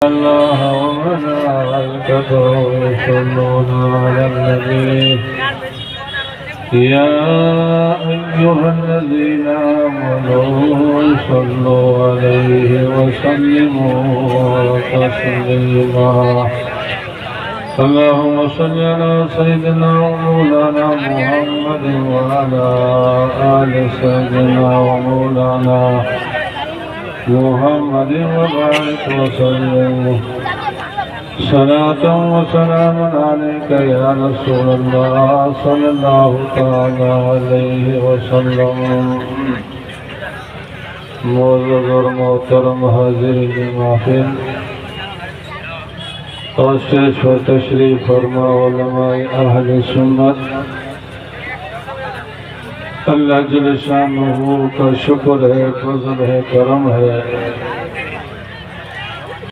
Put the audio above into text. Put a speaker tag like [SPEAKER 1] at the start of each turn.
[SPEAKER 1] الله وملائكته يصلون على النبي يا أيها الذين آمنوا صلوا عليه وسلموا تسليما اللهم صل على سيدنا ومولانا محمد وعلى آل سيدنا ومولانا محمد وبارك وسلم صلاة وسلام عليك يا رسول الله صلى الله تعالى عليه وسلم معزز اور محترم حاضرین محفل اور اسٹیج پر تشریف فرما علماء اہل سنت اللہ جل شانہ کا شکر ہے، فضل ہے، کرم ہے